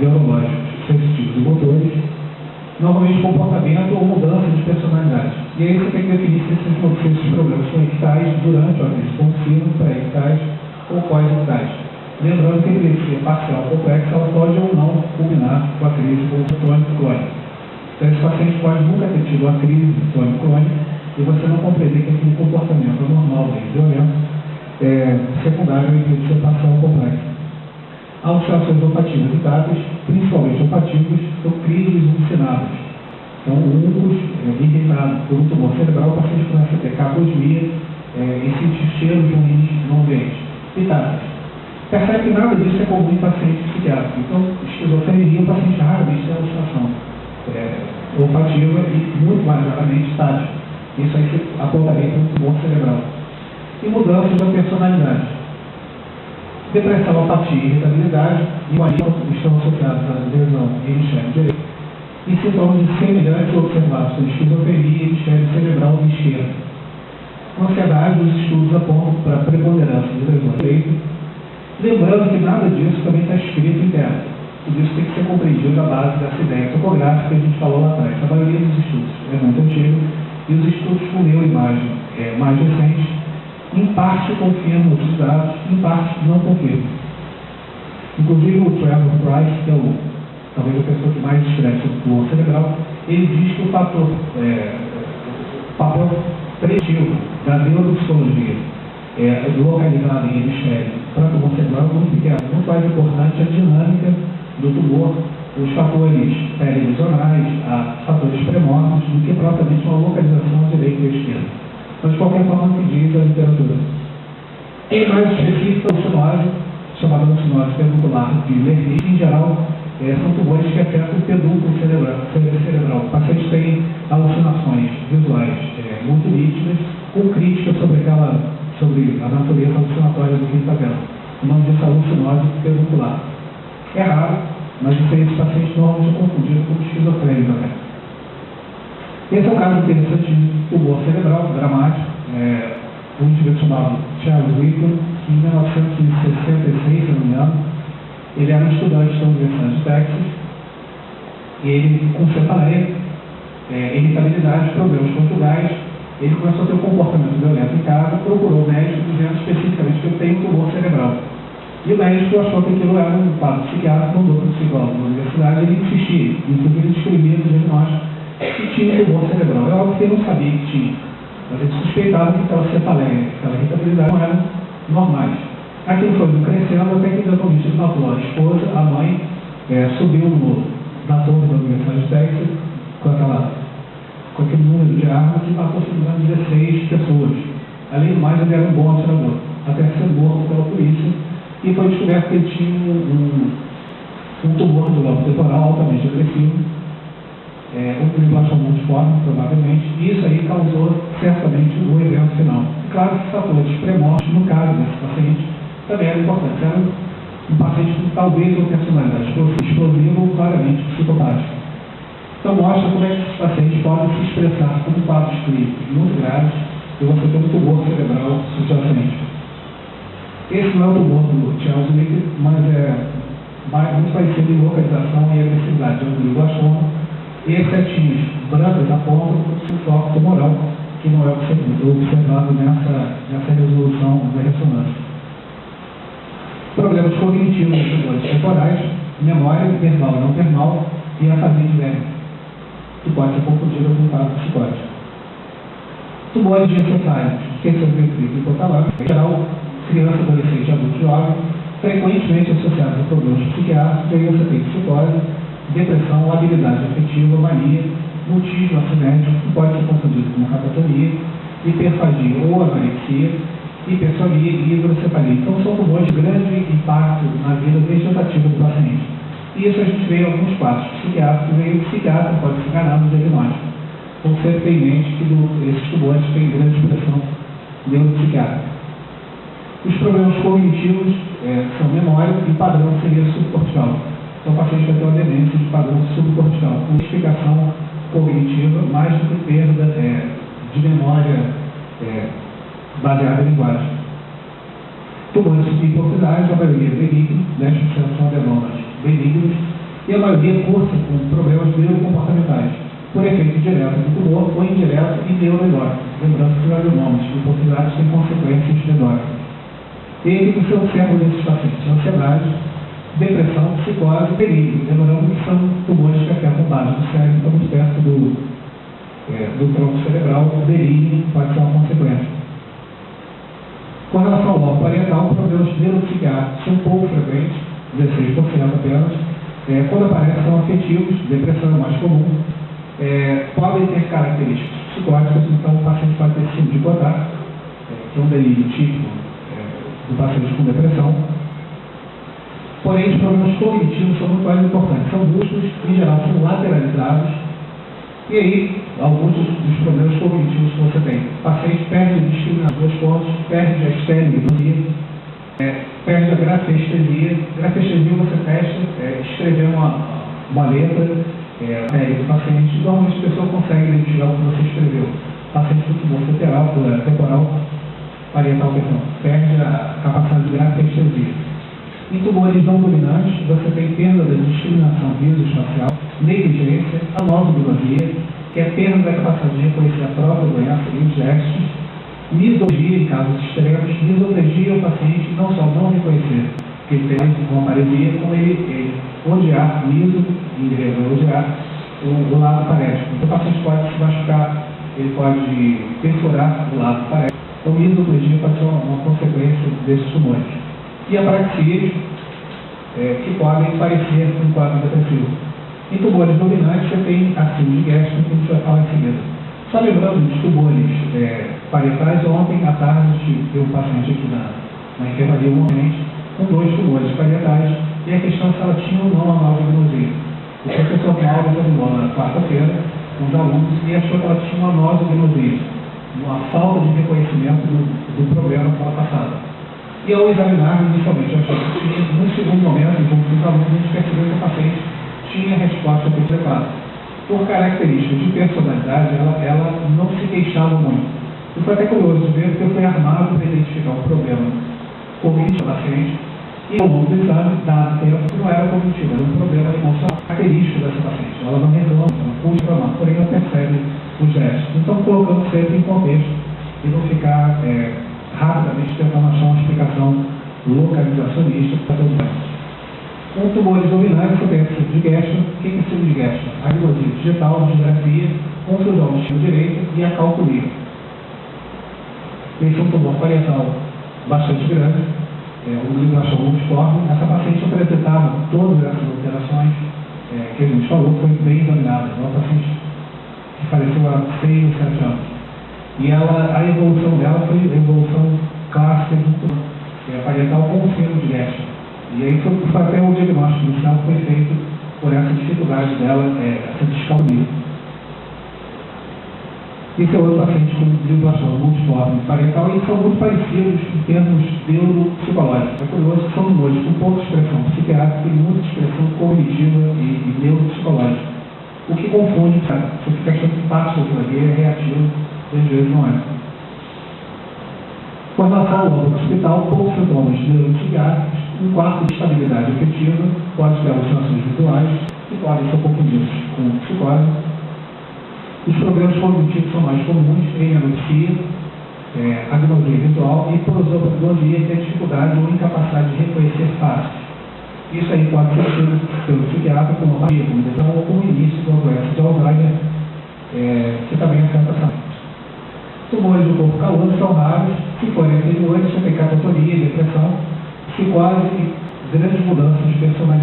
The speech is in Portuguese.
neurológicos, sensitivos e motores, normalmente comportamento ou mudança de personalidade. E aí você tem que definir se esses problemas são ictais durante a crise contínua, pré-ictais ou pós-ictais. Lembrando que a epilepsia parcial complexa ela pode ou não culminar com a crise tônico-clônica. Então esse paciente pode nunca ter tido a crise tônico-clônica e você não compreender que aquele comportamento anormal dele, violento, secundário à epilepsia parcial complexa. Alterações olfativas evitáveis, principalmente olfativos, são crises alucinadas. Então, únicos, irritados por um tumor cerebral, o paciente começa a ter carbosmia e sentir cheiros ruins no ambiente. Evitáveis. Percebe que nada disso é comum em pacientes psiquiátricos. Então, esquizofrenia, o paciente raramente tem alucinação olfativa e, muito mais raramente, estática. Isso aí se apontaria para um tumor cerebral. E mudanças da personalidade. Depressão, apatia e irritabilidade, e o alívio estão associados à lesão e hemisfério direito. E sintomas semelhantes observados com esquizofrenia e hemisfério cerebral esquerdo. Ansiedade, os estudos apontam para a preponderância de lesão direito. Lembrando que nada disso também está escrito em terra. Tudo isso tem que ser compreendido à base dessa ideia topográfica que a gente falou lá atrás. A maioria dos estudos é muito antiga, e os estudos com neuroimagem mais recentes, em parte confirmam os dados, em parte não confirmam. Inclusive o Trevor Price, que é talvez a pessoa que mais escreve sobre o tumor cerebral, ele diz que o papel preditivo da neuropsicologia localizada em hemisfério para tumor cerebral é muito pequeno. Muito mais importante a dinâmica do tumor, os fatores perivisionais, os fatores premórteos, do que propriamente uma localização direita e esquerda. Mas de qualquer forma, o que diz a literatura. Em mais específico, o sinóide, chamado sinóide peduncular de Lerner, em geral, são tumores que afetam o pedúnculo cerebral. O paciente tem alucinações visuais muito nítidas, com críticas sobre a natureza alucinatória do que ele está vendo. O nome disso é alucinóide peduncular. É raro, mas esse paciente normalmente é confundido com esquizofrênico também. Esse é um caso interessante de tumor cerebral, dramático, um indivíduo chamado Charles Whitman, que em 1966, se não me engano, ele era um estudante da Universidade de Texas, e ele, com cefaleia, irritabilidade, problemas conjugais, ele começou a ter um comportamento violento em casa, procurou o médico dizendo especificamente que eu tenho tumor cerebral. E o médico achou que aquilo era um quadro psiquiátrico, mandou para o psicólogo da universidade, e ele insistia, inclusive ele escrevia no diagnóstico que tinha tumor cerebral. É óbvio que ele não sabia que tinha, mas ele suspeitava que aquela cefaleia, aquela irritabilidade não eram normais. Aquilo foi crescendo até que eventualmente ele matou a esposa, a mãe, subiu na torre da Universidade de Texas com aquele número de armas e matou, se não me engano, 16 pessoas. Além do mais, ele era um bom atirador, até ser morto pela polícia, e foi descoberto que ele tinha um tumor do lobo temporal altamente agressivo, um fibroblasoma multiforme, provavelmente, e isso aí causou certamente o evento final. E claro que fatores premórteos, no caso desse paciente, também era importante. Era um paciente com talvez uma personalidade explosiva ou claramente psicopática. Então mostra como é que esses pacientes podem se expressar como quadros clínicos muito graves e você tem um tumor cerebral subjacente. Esse não é o tumor do Charles Whitman, mas é muito parecido em localização e agressividade. É um glioblastoma e setinhas brancas apontam para o foco tumoral, que não é observado nessa resolução da ressonância. Problemas cognitivos dos tumores temporais, memória verbal e não verbal e afasia de verme, que pode ser confundida com um quadro psicótico. Tumores encefálicos, esqueceu de hipotalâmico, em geral, criança, adolescente, adulto jovem, frequentemente associados a problemas psiquiátricos, aí você tem psicose, depressão, labilidade afetiva, mania, mutismo acinético, que pode ser confundido com catatonia, hiperfagia ou anorexia, hipersonia e hidrocefalia. Então são tumores de grande impacto na vida vegetativa do paciente. E isso a gente vê em alguns quadros psiquiátricos, e o psiquiatra pode se enganar no diagnóstico. Então sempre tem em mente que esses tumores têm grande expressão neuropsiquiátrica. Os problemas cognitivos são memória e padrão seria subcortical. Então o paciente vai ter uma demência de padrão subcortical, com explicação cognitiva mais do que perda de memória baseada em linguagem. Tumores de hipofisários, a maioria benigno, 10% são adenomas benignos, e a maioria cursa com problemas neurocomportamentais, por efeito direto do tumor ou indireto e neurológico, lembrando que os adenomas e oportunidades têm consequências endócrinas. E aí o que se observa nesses pacientes? Ansiedade, depressão, psicose e delírio, lembrando que são tumores que afetam a base do cérebro, estão muito perto do tronco cerebral, o delírio pode ser uma consequência. Com relação ao lobo parietal, problemas neuropsiquiátricos são pouco frequentes, 16% apenas. Quando aparecem, são afetivos, depressão é mais comum, podem ter características psicóticas, então o paciente pode ter síndrome de Godard, que é um delírio típico do paciente com depressão. Porém, os problemas cognitivos são muito mais importantes, são múltiplos, em geral são lateralizados, e aí, alguns dos problemas cognitivos que você tem. O paciente perde o discriminador dos pontos, perde a estereognosia, perde a grafestesia. Grafestesia você testa escrevendo uma letra do paciente. Normalmente a pessoa consegue identificar o que você escreveu. O paciente com tumor temporal, parietal, perde a capacidade de grafestesia. Em tumores não dominantes, você tem perda da discriminação visoespacial, negligência, anosognosia, que é perda da capacidade de reconhecer a própria doença e os gestos, misogia em casos extremos. Misogia é o paciente não só não reconhecer que ele tem uma paresia, como ele odiar, miso, em grego, odiar o lado parético. Então o paciente pode se machucar, ele pode perfurar o lado parético. Então misogia pode ser uma consequência desses tumores. E a praxia, que podem parecer um quadro depressivo. Em tumores dominantes, você tem a síndrome de Gerson, que a gente vai falar em seguida. Só lembrando dos tumores parietais, ontem à tarde tive um paciente aqui na enfermaria, com 2 tumores parietais, e a questão é se ela tinha ou não a anosognosia. O professor Mauro examinou na quarta-feira com os alunos e achou que ela tinha uma anosognosia, uma falta de reconhecimento do problema que ela passava. E ao examinar, inicialmente, eu achei que tinha, no segundo momento, junto com os alunos, a gente percebeu que o paciente tinha resposta adequada. Por características de personalidade, ela não se queixava muito. E foi até curioso ver que eu fui armado para identificar o problema cognitivo do paciente, e ao longo do exame, dado tempo, não era cognitivo, era um problema emocional característico dessa paciente. Ela não reclama, não puxa para lá, porém ela percebe os gestos. Então, colocando sempre em contexto e não ficar rapidamente tentando achar uma explicação localizacionista para todos eles. Com tumores dominantes, você tem a síndrome de Gerson. O que é síndrome de Gerson? A agnosia digital, a geografia, confusão do estilo direito e a calculia. Esse é um tumor parietal bastante grande, o glioblastoma multiforme. Essa paciente apresentava todas essas alterações que a gente falou, foi bem examinada. É uma paciente que faleceu há 6 ou 7 anos. E a evolução dela foi a evolução clássica de tumor parietal com síndrome de Gerson. E aí foi até o diagnóstico inicial foi feito por essa dificuldade dela, essa discalculia. Esse é outro paciente com glioblastoma multiforme parietal, e são muito parecidos em termos neuropsicológicos. É curioso que são tumores com pouca expressão psiquiátrica e muita expressão cognitiva e neuropsicológica. O que confunde, sabe? Você fica achando que parte da terapia é reativo, e às vezes não é. Com relação ao lobo hospital, poucos sintomas neuropsiquiátricos, um quarto de estabilidade afetiva, pode ter alucinações visuais, que podem ser confundidos com psicose. Os problemas cognitivos são mais comuns em anorexia, agnosia visual e prosopagnosia, que é dificuldade ou incapacidade de reconhecer faces. Isso aí pode ser tido pelo psiquiatra como então, ou com o início de uma doença de Alzheimer, que também afeta a saúde. Tumores do corpo caloso são raros, se forem anteriores, você tem catatonia, depressão, psicose e grandes mudanças de personalidade.